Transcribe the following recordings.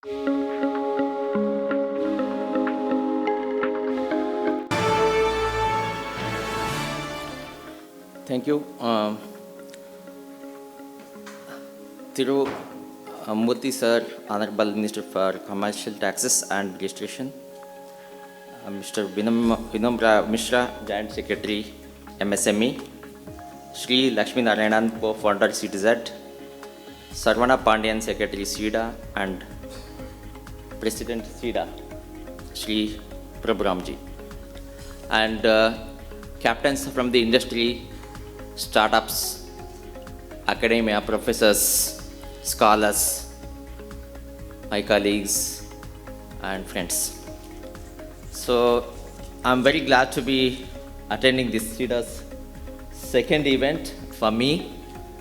Thank you. Thiru Murthy sir, Honorable Minister for Commercial Taxes and Registration, Mr. Vinamra Mishra, Joint Secretary, MSME, Sri Lakshmi Narayanan, Co-founder, CTZ, Sarvana Pandian, Secretary, SIDA, and President, SIDA, Sri Prabhuramji, and captains from the industry, startups, academia, professors, scholars, my colleagues, and friends. So I'm very glad to be attending this SIDA's second event for me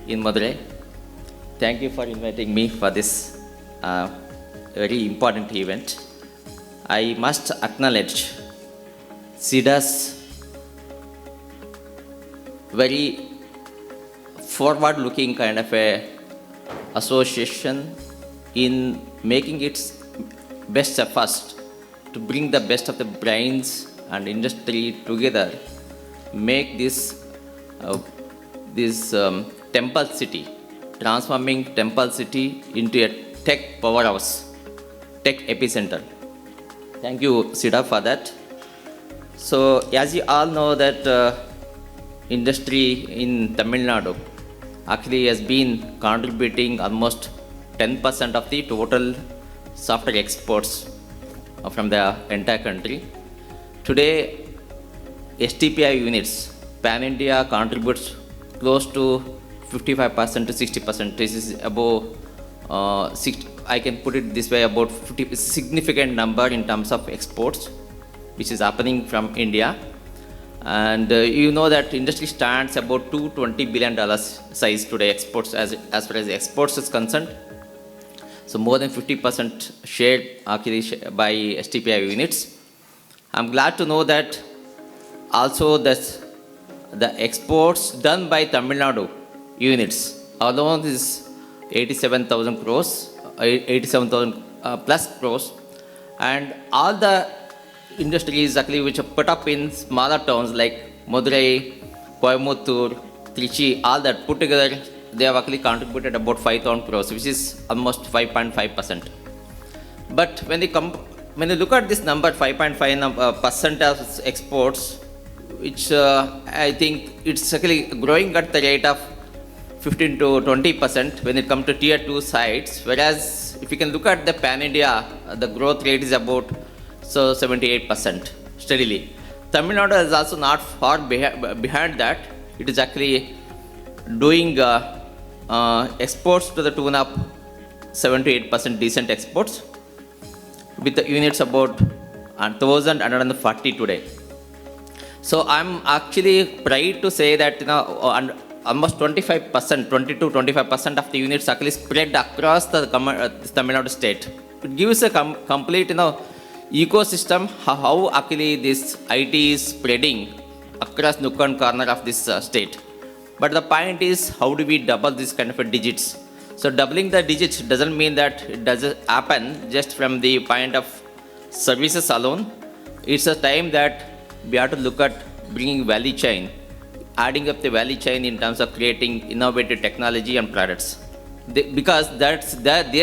in Madurai. Thank you for inviting me for this very important event. I must acknowledge SIDA's very forward-looking kind of a association in making its best efforts to bring the best of the brains and industry together, make this temple city, transforming temple city into a tech powerhouse, tech epicenter. Thank you, SIDA, for that. So, as you all know that industry in Tamil Nadu actually has been contributing almost 10% of the total software exports from the entire country. Today, STPI units, Pan-India contributes close to 55% to 60%. This is above, I can put it this way, about 50, significant number in terms of exports, which is happening from India. And you know that industry stands about $220 billion size today, exports as far as exports is concerned. So more than 50% shared actually by STPI units. I'm glad to know that also the exports done by Tamil Nadu units alone is 87,000 crores, 87,000 plus crores, and all the industries actually which are put up in smaller towns like Madurai, Coimbatore, Trichy, all that put together, they have actually contributed about 5,000 crores, which is almost 5.5%. But when you look at this number, 5.5% of exports, which I think it's actually growing at the rate of 15 to 20% when it comes to tier 2 sites, whereas if you can look at the Pan-India, the growth rate is about 78% steadily. Tamil Nadu is also not far behind that. It is actually doing exports to the tune of 7 to 8% decent exports, with the units about 1,140 today. So I'm actually proud to say that almost 25%, 20 to 25% of the units actually spread across the Tamil Nadu state. It gives a complete ecosystem how actually this IT is spreading across nook and corner of this state. But the point is, how do we double this kind of digits? So doubling the digits doesn't mean that it doesn't happen just from the point of services alone. It's a time that we have to look at bringing value chain, adding up the value chain in terms of creating innovative technology and products. Because there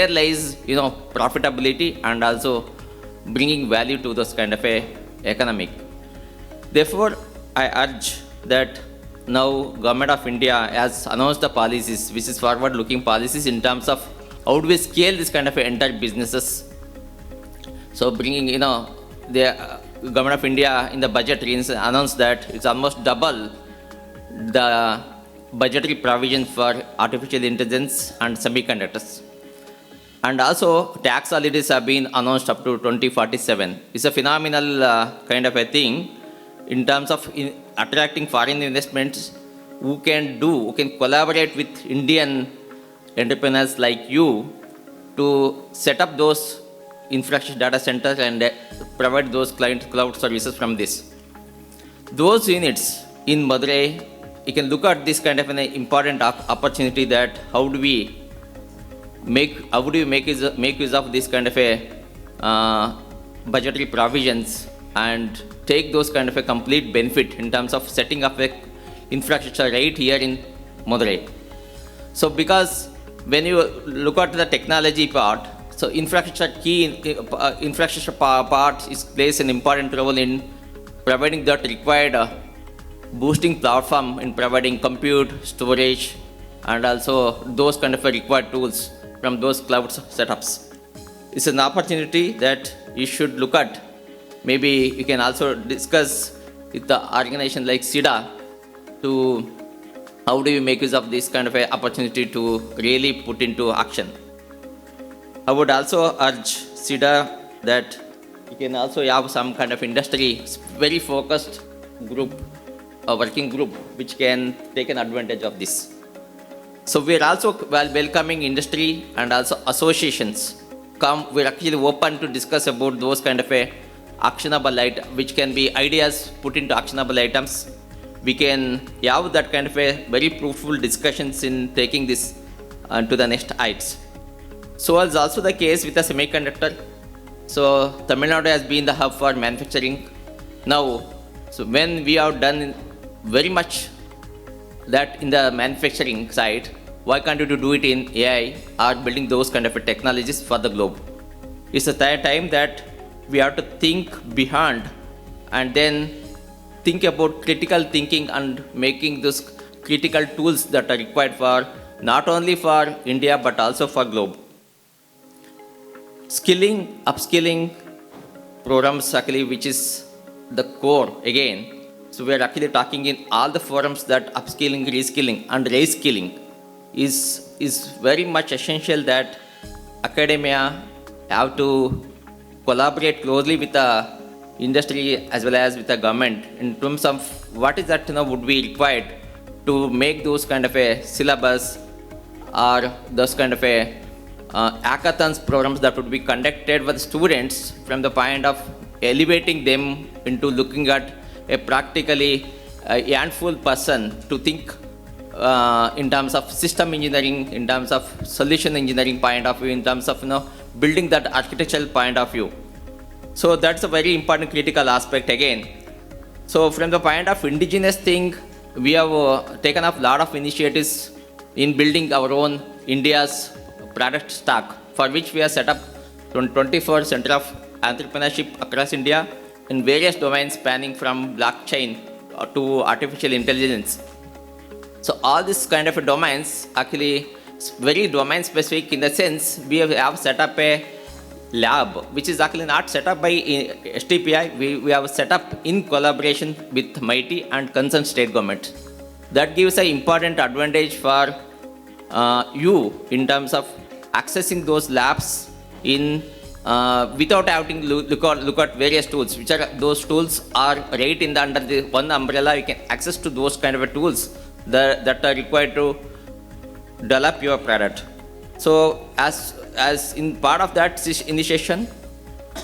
lies profitability and also bringing value to this kind of a economic. Therefore, I urge that now Government of India has announced the policies, which is forward-looking policies in terms of how do we scale this kind of entire businesses. So bringing, the Government of India in the budget announced that it's almost double the budgetary provisions for artificial intelligence and semiconductors. And also tax holidays have been announced up to 2047. It's a phenomenal kind of a thing in terms of attracting foreign investments who can collaborate with Indian entrepreneurs like you to set up those infrastructure data centers and provide those cloud services from this. Those units in Madurai, you can look at this kind of an important opportunity that how do we how do you make use of this kind of a budgetary provisions and take those kind of a complete benefit in terms of setting up a infrastructure right here in Madurai. So because when you look at the technology part, so infrastructure part plays an important role in providing that required boosting platform in providing compute, storage, and also those kind of required tools from those cloud setups. It's an opportunity that you should look at. Maybe you can also discuss with the organization like SIDA to how do you make use of this kind of a opportunity to really put into action. I would also urge SIDA that you can also have some kind of industry, very focused group, a working group, which can take an advantage of this. So we are also welcoming industry and also associations. We're actually open to discuss about those kind of a actionable item, which can be ideas put into actionable items. We can have that kind of a very fruitful discussions in taking this to the next heights. So is also the case with the semiconductor. So Tamil Nadu has been the hub for manufacturing. Now, so when we have done very much that in the manufacturing side, why can't you do it in AI or building those kind of technologies for the globe? It's a time that we have to think beyond and then think about critical thinking and making those critical tools that are required for not only for India but also for globe. Skilling, upskilling programs actually, which is the core again. So we are actually talking in all the forums that upskilling, reskilling and reskilling is very much essential, that academia have to collaborate closely with the industry as well as with the government in terms of what is that would be required to make those kind of a syllabus or those kind of a hackathons programs that would be conducted with students from the point of elevating them into looking at a practically handful person to think in terms of system engineering, in terms of solution engineering point of view, in terms of building that architectural point of view. So that's a very important critical aspect again. So from the point of indigenous thing, we have taken up a lot of initiatives in building our own India's product stack, for which we have set up 24 Center of Entrepreneurship across India in various domains spanning from blockchain to artificial intelligence. So all these kind of domains actually very domain specific, in the sense we have set up a lab which is actually not set up by STPI. We have set up in collaboration with MIT and concerned state government. That gives an important advantage for you in terms of accessing those labs in without having to look at various tools, which are those tools are right in the under the one umbrella. You can access to those kind of tools that are required to develop your product. So as in part of that initiation,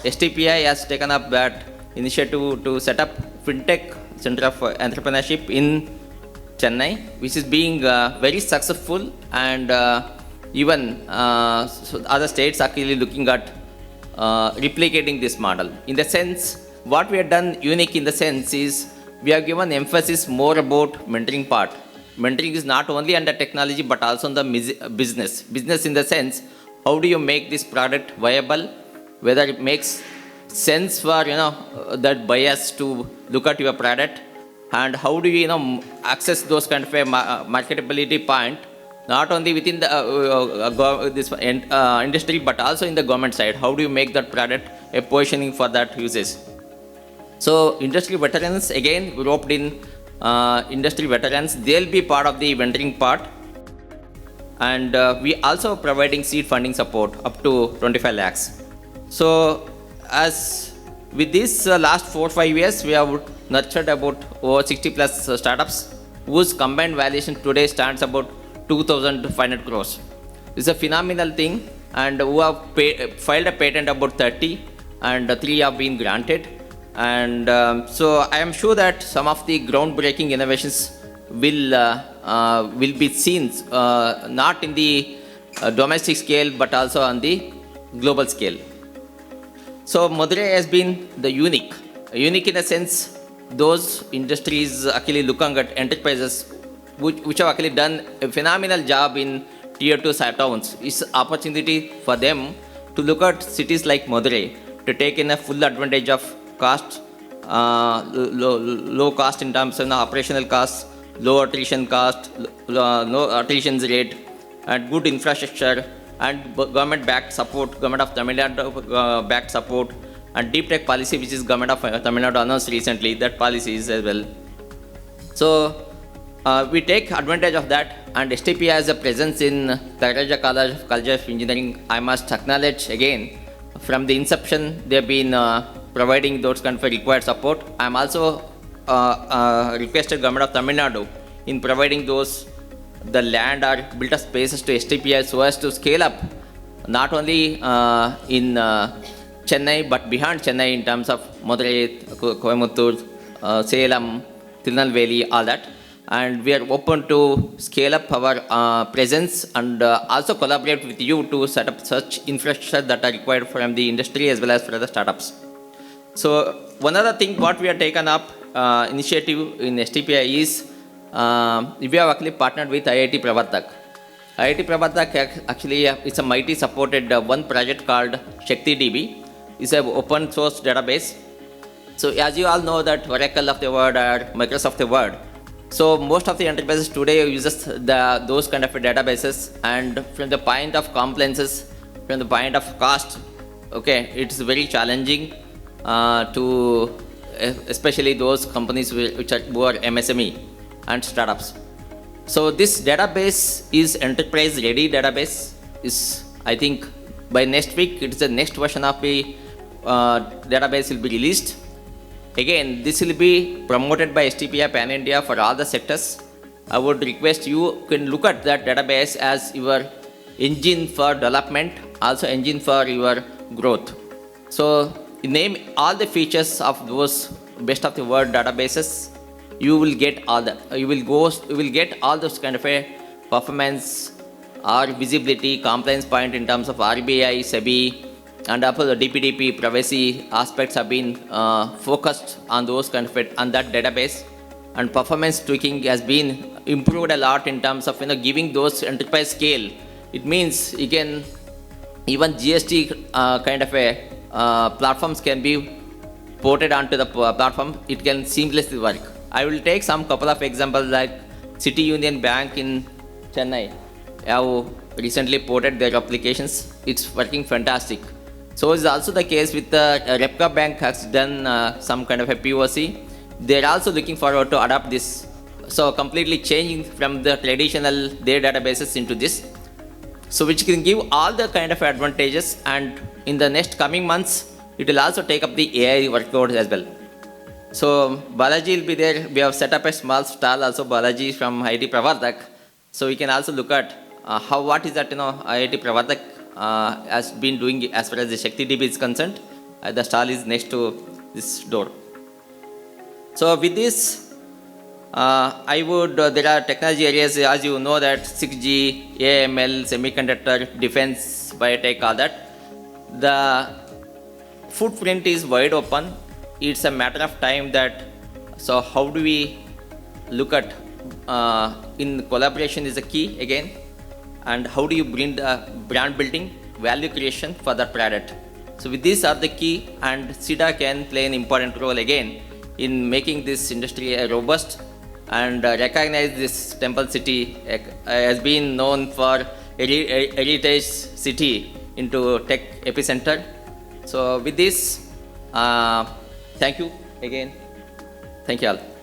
STPI has taken up that initiative to set up FinTech Center of Entrepreneurship in Chennai, which is being very successful, and even so other states are actually looking at replicating this model. In the sense, what we have done unique in the sense is we have given emphasis more about mentoring part. Mentoring is not only under technology but also on the business. Business in the sense, how do you make this product viable, whether it makes sense for that buyers to look at your product, and how do you access those kind of a marketability point, not only within the industry but also in the government side. How do you make that product a positioning for that uses? So industry veterans, again we roped in industry veterans. They'll be part of the venturing part, and we also providing seed funding support up to 25 lakhs. So as with this last 4-5 years, we have nurtured about over 60 plus startups whose combined valuation today stands about 2,500 crores. It's a phenomenal thing, and who have filed a patent about 30, and 3 have been granted. And so I am sure that some of the groundbreaking innovations will be seen not in the domestic scale but also on the global scale. So Madurai has been the unique in a sense. Those industries actually looking at enterprises which have actually done a phenomenal job in tier 2 towns. It's opportunity for them to look at cities like Madurai to take in a full advantage of cost, low cost in terms of operational costs, low attrition cost, no attrition rate, and good infrastructure and government-backed support, government of Tamil Nadu backed support, and deep tech policy which is government of Tamil Nadu announced recently, that policy is as well. So we take advantage of that, and STPI has a presence in Tyagaraja College of Engineering. I must acknowledge again, from the inception they have been providing those kind of required support. I am also requested government of Tamil Nadu in providing those the land or built up spaces to STPI so as to scale up not only in Chennai but beyond Chennai in terms of Madurai, Coimbatore, Salem, Tirunelveli, all that. And we are open to scale up our presence and also collaborate with you to set up such infrastructure that are required from the industry as well as for the startups. So one other thing what we have taken up initiative in STPI is we have actually partnered with IIT Pravartak. IIT Pravartak actually is a mighty supported one project called Shakti DB. It's an open source database. So as you all know that Oracle of the world or Microsoft of the world. So most of the enterprises today uses those kind of databases, and from the point of compliances, from the point of cost, okay, it's very challenging to especially those companies who are MSME and startups. So this database is enterprise ready database. Is I think by next week it is the next version of the database will be released. Again, this will be promoted by STPI Pan India for all the sectors. I would request you can look at that database as your engine for development, also engine for your growth. So name all the features of those best of the world databases. You will get all the you will get all those kind of a performance or visibility, compliance point in terms of RBI, SEBI, and also the DPDP privacy aspects have been focused on those kind of on that database, and performance tweaking has been improved a lot in terms of giving those enterprise scale. It means you can even GST kind of a platforms can be ported onto the platform. It can seamlessly work. I will take some couple of examples like City Union Bank in Chennai have recently ported their applications. It's working fantastic. So it's also the case with the Repka Bank has done some kind of a POC. They're also looking forward to adopt this. So completely changing from the traditional their databases into this. So which can give all the kind of advantages, and in the next coming months, it will also take up the AI workload as well. So Balaji will be there. We have set up a small stall also, Balaji from IIT Pravartak. So we can also look at what is that IIT Pravartak has been doing as far as the Shakti DB is concerned. The stall is next to this door. So with this, I would, there are technology areas, as you know, that 6G, AML, semiconductor, defense, biotech, all that. The footprint is wide open. It's a matter of time that, so how do we look at, in collaboration is the key again, and how do you bring the brand building, value creation for that product. So with these are the key, and SIDA can play an important role again in making this industry robust and recognize this temple city as being known for heritage city into tech epicenter. So with this, thank you again. Thank you all.